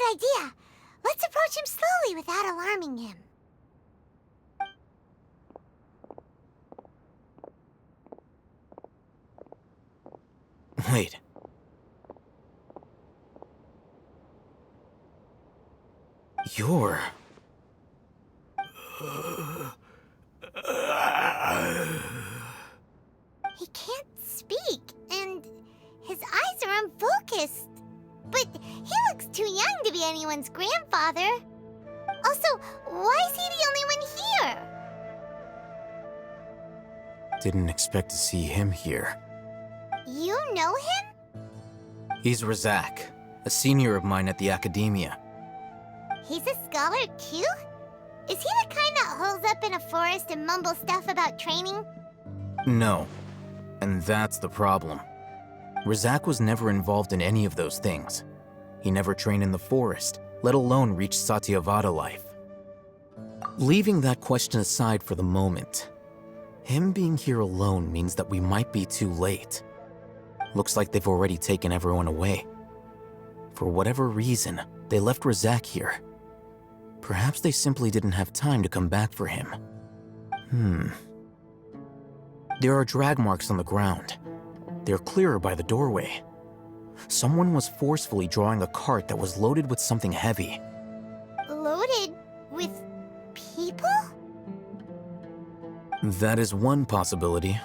good idea. Let's approach him slowly without alarming him. Wait. You're... He can't speak, and his eyes are unfocused. But he looks too young to be anyone's grandfather. Also, why is he the only one here? Didn't expect to see him here. You know him? He's Razak, a senior of mine at the academia. He's a scholar too? Is he the kind that holes up in a forest and mumbles stuff about training? No. And that's the problem. Razak was never involved in any of those things. He never trained in the forest, let alone reach Satyavada life. Leaving that question aside for the moment, him being here alone means that we might be too late. Looks like they've already taken everyone away. For whatever reason, they left Razak here. Perhaps they simply didn't have time to come back for him. There are drag marks on the ground. They're clearer by the doorway. Someone was forcefully drawing a cart that was loaded with something heavy. Loaded with people? That is one possibility.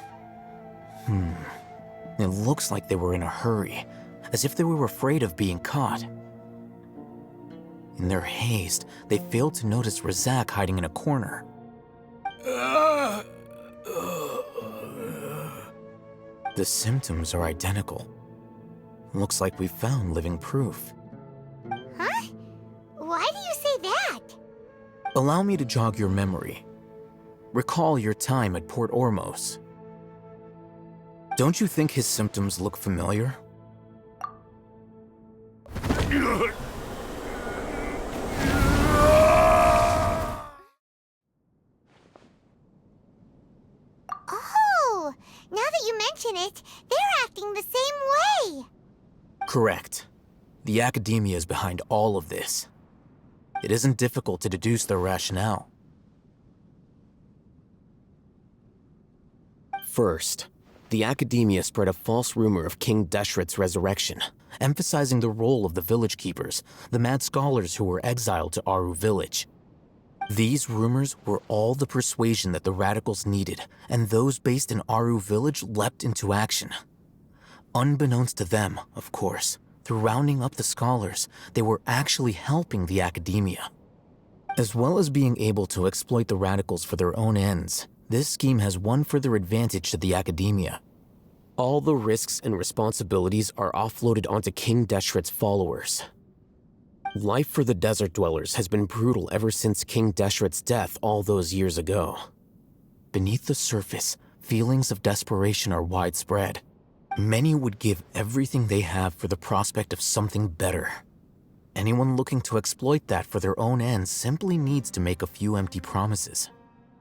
It looks like they were in a hurry, as if they were afraid of being caught. In their haste, they failed to notice Razak hiding in a corner. The symptoms are identical. Looks like we found living proof. Huh? Why do you say that? Allow me to jog your memory. Recall your time at Port Ormos. Don't you think his symptoms look familiar? Oh, now that you mention it, they're acting the same way. Correct. The academia is behind all of this. It isn't difficult to deduce their rationale. First, the academia spread a false rumor of King Deshret's resurrection, emphasizing the role of the village keepers, the mad scholars who were exiled to Aru village. These rumors were all the persuasion that the radicals needed, and those based in Aru village leapt into action. Unbeknownst to them, of course, through rounding up the scholars, they were actually helping the academia. As well as being able to exploit the radicals for their own ends, this scheme has one further advantage to the academia. All the risks and responsibilities are offloaded onto King Deshret's followers. Life for the desert dwellers has been brutal ever since King Deshret's death all those years ago. Beneath the surface, feelings of desperation are widespread. Many would give everything they have for the prospect of something better. Anyone looking to exploit that for their own ends simply needs to make a few empty promises.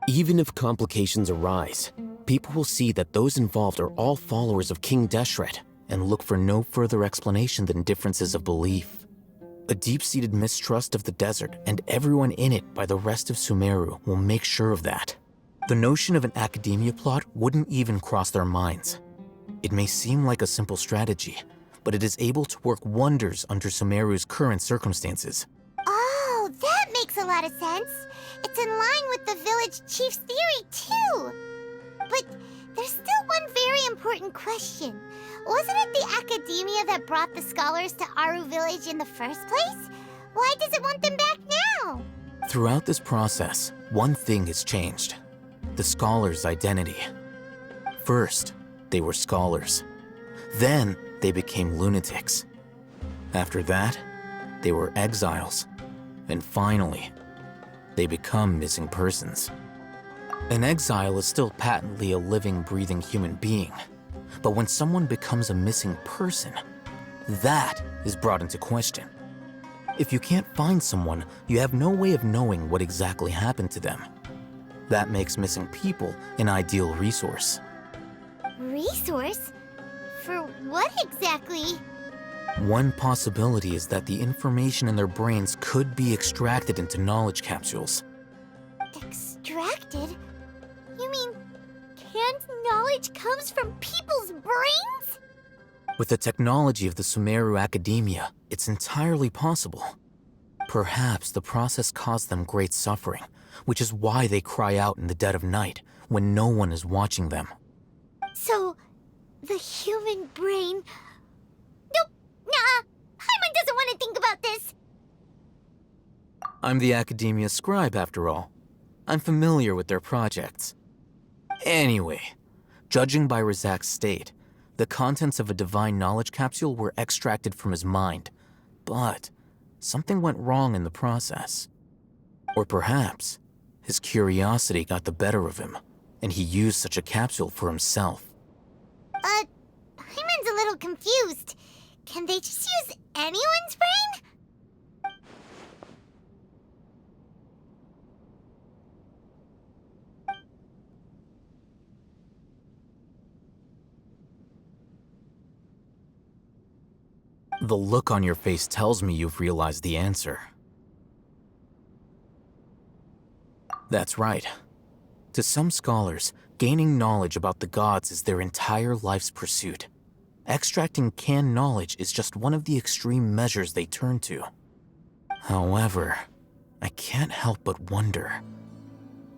Even if complications arise, people will see that those involved are all followers of King Deshret and look for no further explanation than differences of belief. A deep-seated mistrust of the desert and everyone in it by the rest of Sumeru will make sure of that. The notion of an academia plot wouldn't even cross their minds. It may seem like a simple strategy, but it is able to work wonders under Sumeru's current circumstances. Oh, that makes a lot of sense. It's in line with the village chief's theory, too. But there's still one very important question. Wasn't it the academia that brought the scholars to Aru village in the first place? Why does it want them back now? Throughout this process, one thing has changed: the scholars' identity. First, they were scholars. Then, they became lunatics. After that, they were exiles. And finally, they become missing persons. An exile is still patently a living, breathing human being. But when someone becomes a missing person, that is brought into question. If you can't find someone, you have no way of knowing what exactly happened to them. That makes missing people an ideal resource. Resource? For what exactly? One possibility is that the information in their brains could be extracted into knowledge capsules. Extracted? You mean canned knowledge comes from people's brains? With the technology of the Sumeru Academia, it's entirely possible. Perhaps the process caused them great suffering, which is why they cry out in the dead of night when no one is watching them. So, the human brain... Nope, nah, Paimon doesn't want to think about this. I'm the Academia scribe, after all. I'm familiar with their projects. Anyway, judging by Razak's state, the contents of a divine knowledge capsule were extracted from his mind, but something went wrong in the process. Or perhaps his curiosity got the better of him, and he used such a capsule for himself. Paimon's a little confused. Can they just use anyone's brain? The look on your face tells me you've realized the answer. That's right. To some scholars, gaining knowledge about the gods is their entire life's pursuit. Extracting canned knowledge is just one of the extreme measures they turn to. However, I can't help but wonder,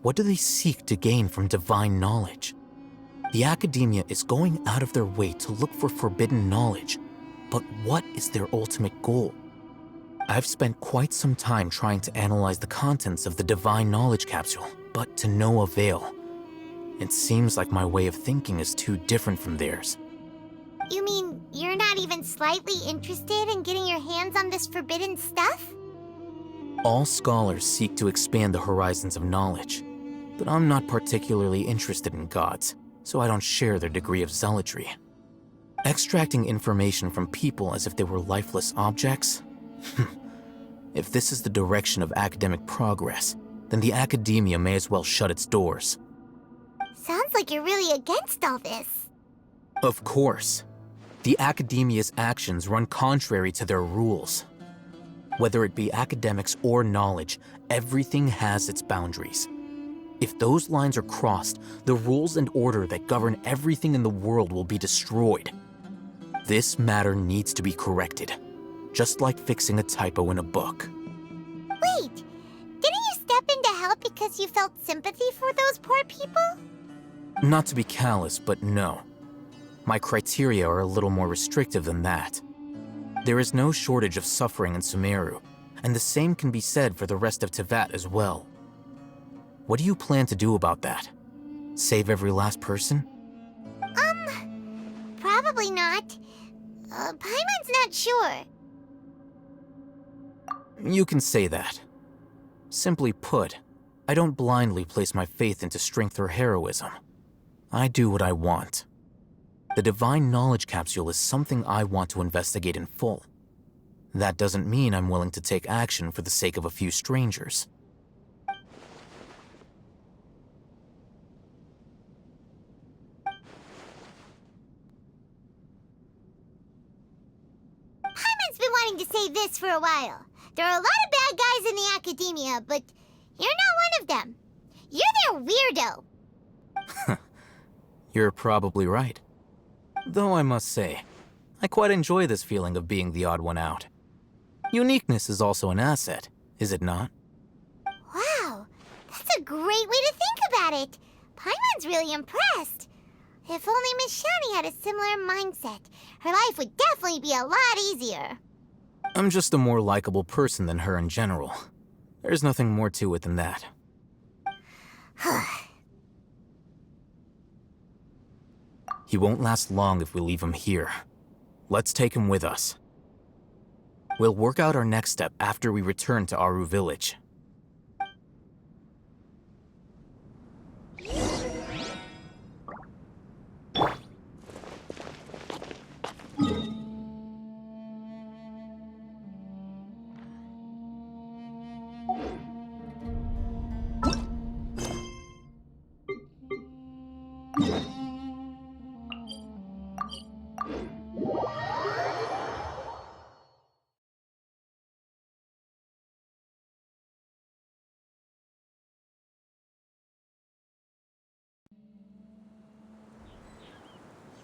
what do they seek to gain from divine knowledge? The Academia is going out of their way to look for forbidden knowledge, but what is their ultimate goal? I've spent quite some time trying to analyze the contents of the divine knowledge capsule, but to no avail. It seems like my way of thinking is too different from theirs. You mean you're not even slightly interested in getting your hands on this forbidden stuff? All scholars seek to expand the horizons of knowledge, but I'm not particularly interested in gods, so I don't share their degree of zealotry. Extracting information from people as if they were lifeless objects? If this is the direction of academic progress, then the Academia may as well shut its doors. Sounds like you're really against all this. Of course. The Academia's actions run contrary to their rules. Whether it be academics or knowledge, everything has its boundaries. If those lines are crossed, the rules and order that govern everything in the world will be destroyed. This matter needs to be corrected, just like fixing a typo in a book. Wait, didn't you step in to help because you felt sympathy for those poor people? Not to be callous, but no. My criteria are a little more restrictive than that. There is no shortage of suffering in Sumeru, and the same can be said for the rest of Teyvat as well. What do you plan to do about that? Save every last person? Probably not. Paimon's not sure. You can say that. Simply put, I don't blindly place my faith into strength or heroism. I do what I want. The divine knowledge capsule is something I want to investigate in full. That doesn't mean I'm willing to take action for the sake of a few strangers. Paimon's been wanting to say this for a while. There are a lot of bad guys in the Academia, but you're not one of them. You're their weirdo. You're probably right. Though I must say, I quite enjoy this feeling of being the odd one out. Uniqueness is also an asset, is it not? Wow, that's a great way to think about it. Paimon's really impressed. If only Miss Shani had a similar mindset, her life would definitely be a lot easier. I'm just a more likable person than her in general. There's nothing more to it than that. He won't last long if we leave him here. Let's take him with us. We'll work out our next step after we return to Aru Village.